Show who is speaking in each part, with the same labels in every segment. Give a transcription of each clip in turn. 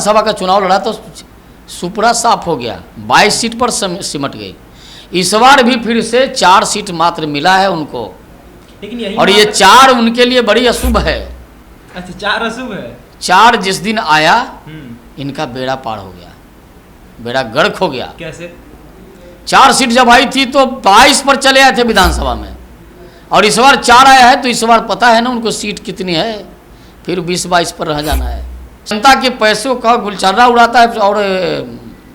Speaker 1: सभा का चुनाव लड़ा तो सुपड़ा साफ हो गया, 22 सीट पर सिमट गई। इस बार भी फिर से 4 सीट मात्र मिला है उनको,
Speaker 2: लेकिन यही
Speaker 1: और ये 4 उनके लिए बड़ी अशुभ है।
Speaker 2: अच्छा, 4 अशुभ है।
Speaker 1: 4 जिस दिन आया इनका बेड़ा पार हो गया, बेड़ा गर्क हो गया।
Speaker 2: कैसे?
Speaker 1: 4 सीट जब आई थी तो 22 पर चले आए थे विधानसभा में, और इस बार 4 आया है तो इस बार पता है ना उनको सीट कितनी है, फिर 20-22 पर रह जाना है। जनता के पैसों का गुलछर्रा उड़ाता है और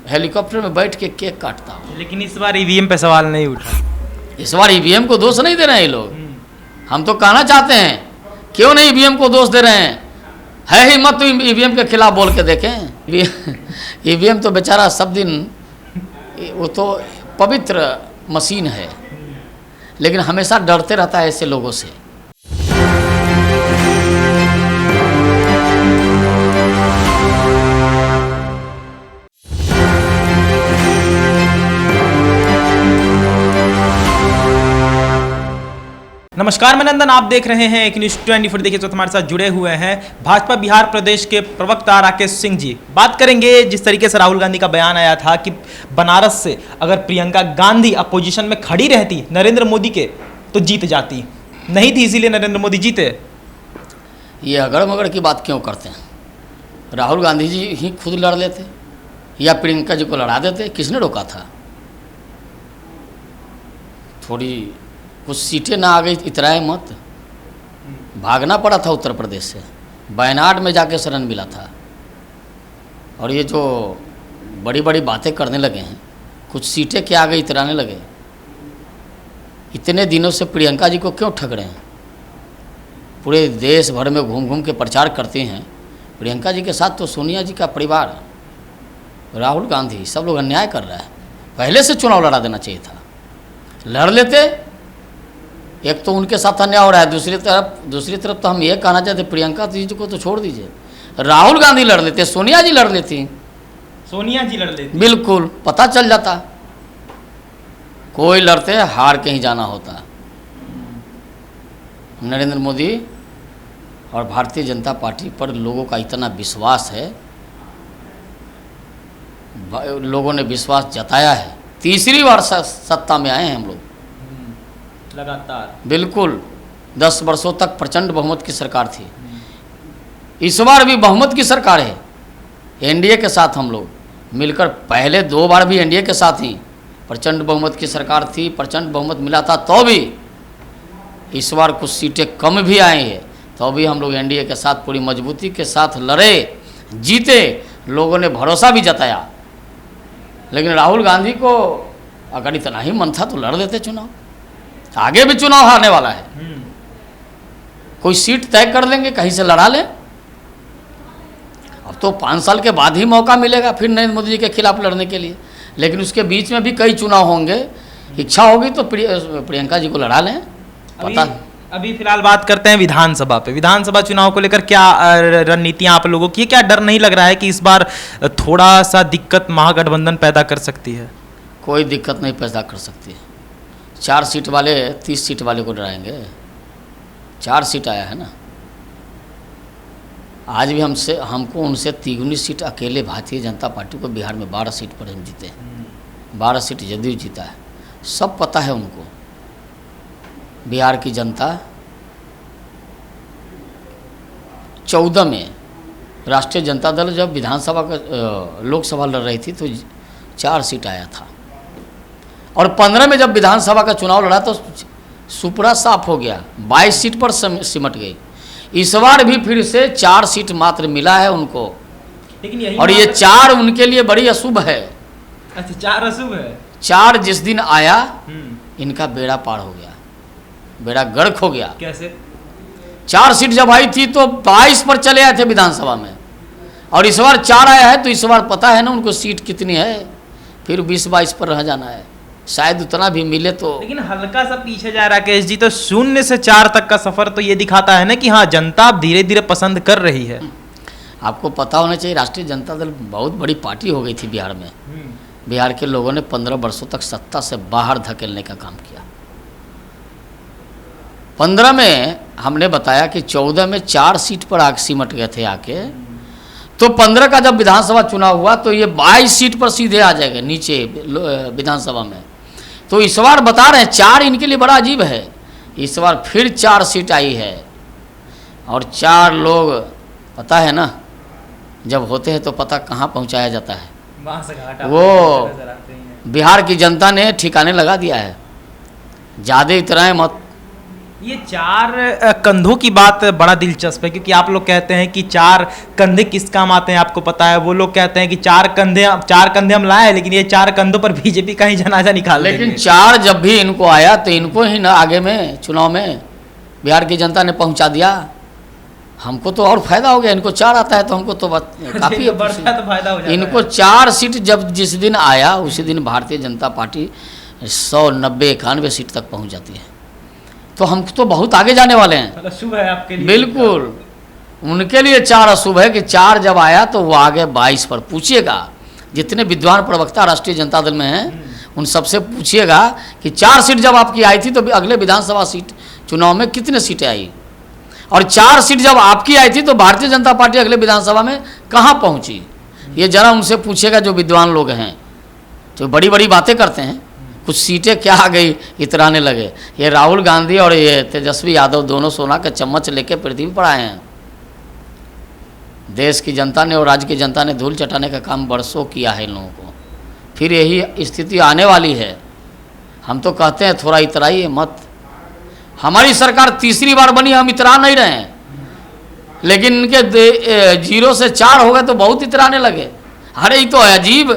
Speaker 1: हेलीकॉप्टर में बैठ के केक काटता हूँ।
Speaker 2: लेकिन इस बार ईवीएम पे सवाल नहीं उठा।
Speaker 1: इस बार ईवीएम को दोष नहीं दे रहे हैं ये लोग। हम तो कहना चाहते हैं क्यों नहीं ईवीएम को दोष दे रहे हैं, है ही मत तो ईवीएम के खिलाफ बोल के देखें। ईवीएम तो बेचारा सब दिन, वो तो पवित्र मशीन है, लेकिन हमेशा डरते रहता है ऐसे लोगों से।
Speaker 2: नमस्कार, मैं नंदन, आप देख रहे हैं एक न्यूज़ 24। देखिए तो हमारे साथ जुड़े हुए हैं भाजपा बिहार प्रदेश के प्रवक्ता राकेश सिंह जी। बात करेंगे जिस तरीके से राहुल गांधी का बयान आया था कि बनारस से अगर प्रियंका गांधी अपोजिशन में खड़ी रहती नरेंद्र मोदी के तो जीत जाती, नहीं थी इसीलिए नरेंद्र मोदी जीते।
Speaker 1: ये अगड़ मगड़ की बात क्यों करते हैं? राहुल गांधी जी ही खुद लड़ लेते या प्रियंका जी को लड़ा देते, किसने रोका था? थोड़ी कुछ सीटें ना आ गई इतराए मत, भागना पड़ा था उत्तर प्रदेश से, वायनाड में जाके शरण मिला था। और ये जो बड़ी बड़ी बातें करने लगे हैं, कुछ सीटें क्या आ गई इतराने लगे। इतने दिनों से प्रियंका जी को क्यों ठग रहे हैं? पूरे देश भर में घूम घूम के प्रचार करते हैं। प्रियंका जी के साथ तो सोनिया जी का परिवार, राहुल गांधी, सब लोग अन्याय कर रहा है। पहले से चुनाव लड़ा देना चाहिए था, लड़ लेते। एक तो उनके साथ अन्याय हो रहा है, दूसरी तरफ तो हम ये कहना चाहते प्रियंका जी को तो छोड़ दीजिए, राहुल गांधी लड़ लेते, सोनिया जी लड़ लेती,
Speaker 2: सोनिया जी लड़ लेती,
Speaker 1: बिल्कुल पता चल जाता। कोई लड़ते हार के ही जाना होता। नरेंद्र मोदी और भारतीय जनता पार्टी पर लोगों का इतना विश्वास है, लोगों ने विश्वास जताया है। तीसरी बार सत्ता में आए हैं हम लोग
Speaker 2: लगातार,
Speaker 1: बिल्कुल 10 वर्षों तक प्रचंड बहुमत की सरकार थी। इस बार भी बहुमत की सरकार है, एनडीए के साथ हम लोग मिलकर। पहले 2 बार भी एनडीए के साथ ही प्रचंड बहुमत की सरकार थी, प्रचंड बहुमत मिला था, तो भी इस बार कुछ सीटें कम भी आई है, तो भी हम लोग एनडीए के साथ पूरी मजबूती के साथ लड़े, जीते, लोगों ने भरोसा भी जताया। लेकिन राहुल गांधी को अगर इतना ही मन था तो लड़ देते चुनाव, आगे भी चुनाव हारने वाला है। कोई सीट तय कर लेंगे, कहीं से लड़ा लें। अब तो 5 साल के बाद ही मौका मिलेगा फिर नरेंद्र मोदी जी के खिलाफ लड़ने के लिए, लेकिन उसके बीच में भी कई चुनाव होंगे। इच्छा होगी तो प्रियंका जी को लड़ा लें। पता
Speaker 2: अभी फिलहाल बात करते हैं विधानसभा पे। विधानसभा चुनाव को लेकर क्या रणनीतियां आप लोगों की है? क्या डर नहीं लग रहा है कि इस बार थोड़ा सा दिक्कत महागठबंधन पैदा कर सकती है?
Speaker 1: कोई दिक्कत नहीं पैदा कर सकती है। 4 सीट वाले 30 सीट वाले को डराएंगे? 4 सीट आया है ना। आज भी हमको उनसे 3 सीट अकेले भारतीय जनता पार्टी को बिहार में 12 सीट पर हम जीते हैं। 12 सीट जदयू जीता है, सब पता है उनको। बिहार की जनता 14 में राष्ट्रीय जनता दल जब विधानसभा का लोकसभा लड़ रही थी तो 4 सीट आया था, और 15 में जब विधानसभा का चुनाव लड़ा तो सुपड़ा साफ हो गया, 22 सीट पर सिमट गई। इस बार भी फिर से 4 सीट मात्र मिला है उनको,
Speaker 2: लेकिन यही
Speaker 1: और ये 4 उनके लिए बड़ी अशुभ है।
Speaker 2: अच्छा, 4 अशुभ है।
Speaker 1: 4 जिस दिन आया इनका बेड़ा पार हो गया, बेड़ा गर्क हो गया।
Speaker 2: कैसे?
Speaker 1: 4 सीट जब आई थी तो 22 पर चले आए थे विधानसभा में, और इस बार 4 आया है तो इस बार पता है ना उनको सीट कितनी है, फिर 20-22 पर रह जाना है। शायद उतना भी मिले तो।
Speaker 2: लेकिन हल्का सा पीछे जा राकेश जी, तो 0 से 4 तक का सफर तो ये दिखाता है ना कि हाँ, जनता अब धीरे धीरे पसंद कर रही है।
Speaker 1: आपको पता होना चाहिए राष्ट्रीय जनता दल बहुत बड़ी पार्टी हो गई थी बिहार में। बिहार के लोगों ने 15 वर्षों तक सत्ता से बाहर धकेलने का काम किया। 15 में हमने बताया कि 14 में 4 सीट पर आग सिमट गए थे आके, तो 15 का जब विधानसभा चुनाव हुआ तो ये 22 सीट पर सीधे आ जाएगा नीचे विधानसभा में। तो इस बार बता रहे हैं 4 इनके लिए बड़ा अजीब है। इस बार फिर 4 सीट आई है और 4 लोग, पता है ना, जब होते हैं तो पता कहाँ पहुँचाया जाता है। वो बिहार की जनता ने ठिकाने लगा दिया है, ज़्यादा इतराएं मत।
Speaker 2: ये 4 कंधों की बात बड़ा दिलचस्प है, क्योंकि आप लोग कहते हैं कि 4 कंधे किस काम आते हैं आपको पता है। वो लोग कहते हैं कि 4 कंधे हम लाए, लेकिन ये 4 कंधों पर बीजेपी का ही जनाजा निकाल देंगे।
Speaker 1: लेकिन 4 जब भी इनको आया तो इनको ही ना आगे में चुनाव में बिहार की जनता ने पहुंचा दिया। हमको तो और फायदा हो गया, इनको 4 आता है तो हमको तो काफ़ी
Speaker 2: तो फायदा हो जाता
Speaker 1: इनको 4 सीट जब जिस दिन आया उसी दिन भारतीय जनता पार्टी 190-91 सीट तक पहुंच जाती है। तो हम तो बहुत आगे जाने वाले हैं।
Speaker 2: मतलब शुभ है आपके लिए।
Speaker 1: बिल्कुल, उनके लिए 4 अशुभ है कि 4 जब आया तो वो आगे 22 पर पूछिएगा। जितने विद्वान प्रवक्ता राष्ट्रीय जनता दल में हैं उन सबसे पूछिएगा कि 4 सीट जब आपकी आई थी तो अगले विधानसभा सीट चुनाव में कितने सीटें आई, और 4 सीट जब आपकी आई थी तो भारतीय जनता पार्टी अगले विधानसभा में कहाँ पहुँची। ये जरा उनसे पूछिएगा जो विद्वान लोग हैं, जो बड़ी बड़ी बातें करते हैं। कुछ सीटें क्या आ गई इतराने लगे। ये राहुल गांधी और ये तेजस्वी यादव दोनों सोना का चम्मच लेके पृथ्वी पर आए हैं। देश की जनता ने और राज्य की जनता ने धूल चटाने का काम बरसों किया है इन लोगों को। फिर यही स्थिति आने वाली है। हम तो कहते हैं थोड़ा इतराइए मत। हमारी सरकार तीसरी बार बनी, हम इतरा नहीं रहे हैं, लेकिन इनके 0 से 4 हो गए तो बहुत इतराने लगे। अरे ये तो अजीब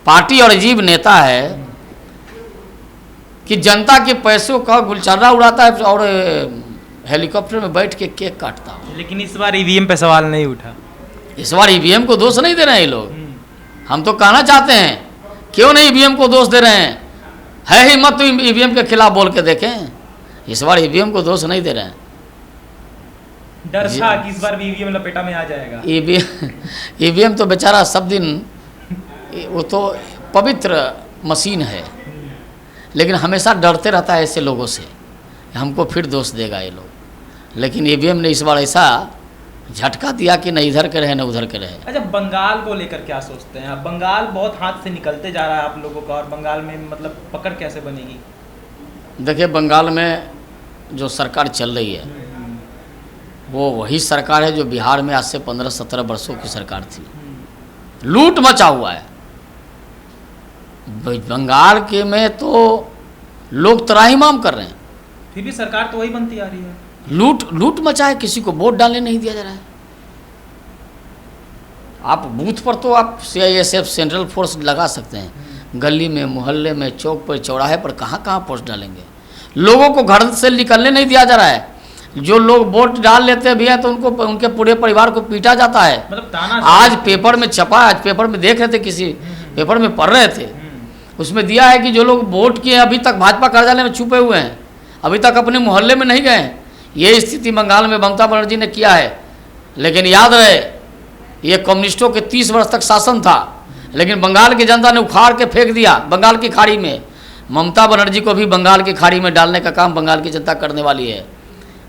Speaker 1: पार्टी और अजीब नेता है कि जनता के पैसों का गुलछर्रा उड़ाता है और हेलीकॉप्टर में बैठ के केक काटता हो।
Speaker 2: लेकिन इस बार ईवीएम पे सवाल नहीं उठा।
Speaker 1: इस बार ईवीएम को दोष नहीं दे रहे हैं ये लोग। हम तो कहना चाहते हैं क्यों नहीं ईवीएम को दोष दे रहे हैं। है हिम्मत तो ईवीएम के खिलाफ बोल के देखें। इस बार ईवीएम को दोष नहीं दे रहे हैं।
Speaker 2: डर था कि इस बार भी ईवीएम लपेटा में आ जाएगा।
Speaker 1: ईवीएम तो बेचारा सब दिन, वो तो पवित्र मशीन है, लेकिन हमेशा डरते रहता है ऐसे लोगों से, हमको फिर दोष देगा ये लोग। लेकिन ईवीएम ने इस बार ऐसा झटका दिया कि न इधर के रहे न उधर के रहे।
Speaker 2: अच्छा, बंगाल को लेकर क्या सोचते हैं आप? बंगाल बहुत हाथ से निकलते जा रहा है आप लोगों का, और बंगाल में मतलब पकड़ कैसे बनेगी?
Speaker 1: देखिए, बंगाल में जो सरकार चल रही है वो वही सरकार है जो बिहार में आज से 15-17 वर्षों की सरकार थी। लूट मचा हुआ है बंगाल के में, तो लोग त्राहिमाम कर रहे हैं,
Speaker 2: फिर भी सरकार तो वही बनती आ रही है।
Speaker 1: लूट मचा है, किसी को वोट डालने नहीं दिया जा रहा है। आप बूथ पर तो आप CISF सेंट्रल फोर्स लगा सकते हैं, गली में, मोहल्ले में, चौक पर, चौराहे पर कहाँ कहाँ पोस्ट डालेंगे। लोगों को घर से निकलने नहीं दिया जा रहा है। जो लोग वोट डाल लेते भी हैं तो उनको, उनके पूरे परिवार को पीटा जाता है।
Speaker 2: मतलब ताना
Speaker 1: आज पेपर में छपा, आज पेपर में देख रहे थे, किसी पेपर में पढ़ रहे थे, उसमें दिया है कि जो लोग वोट किए अभी तक भाजपा कार्यालय में छुपे हुए हैं, अभी तक अपने मोहल्ले में नहीं गए। ये स्थिति बंगाल में ममता बनर्जी ने किया है। लेकिन याद रहे, ये कम्युनिस्टों के 30 वर्ष तक शासन था, लेकिन बंगाल की जनता ने उखाड़ के फेंक दिया बंगाल की खाड़ी में। ममता बनर्जी को भी बंगाल की खाड़ी में डालने का काम बंगाल की जनता करने वाली है।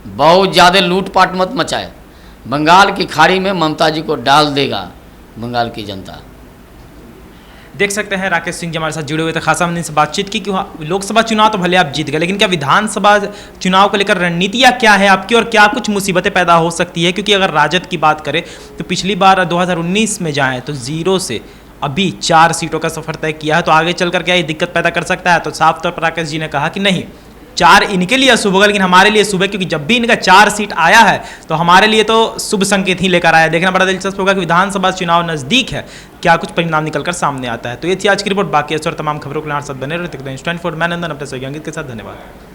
Speaker 1: बहुत ज़्यादा लूटपाट मत मचाए, बंगाल की खाड़ी में ममता जी को डाल देगा बंगाल की जनता।
Speaker 2: देख सकते हैं राकेश सिंह जी हमारे साथ जुड़े हुए थे। खासा हमने इनसे बातचीत की कि लोकसभा चुनाव तो भले आप जीत गए, लेकिन क्या विधानसभा चुनाव को लेकर रणनीतियाँ क्या है आपकी, और क्या कुछ मुसीबतें पैदा हो सकती है? क्योंकि अगर राजद की बात करें तो पिछली बार 2019 में जाएँ तो 0 से अभी 4 सीटों का सफर तय किया है, तो आगे चलकर क्या ये दिक्कत पैदा कर सकता है? तो साफ तौर पर राकेश जी ने कहा कि नहीं, 4 इनके लिए अशुभ होगा, लेकिन हमारे लिए शुभ है, क्योंकि जब भी इनका 4 सीट आया है तो हमारे लिए तो शुभ संकेत ही लेकर आया। देखना बड़ा दिलचस्प होगा कि विधानसभा चुनाव नजदीक है, क्या कुछ परिणाम निकलकर सामने आता है। तो ये थी आज की रिपोर्ट। बाकी और तमाम खबरों के लिए हमारे साथ बने रहते हैं। 24 मैं नंदन अपने सहयोगी के साथ। धन्यवाद।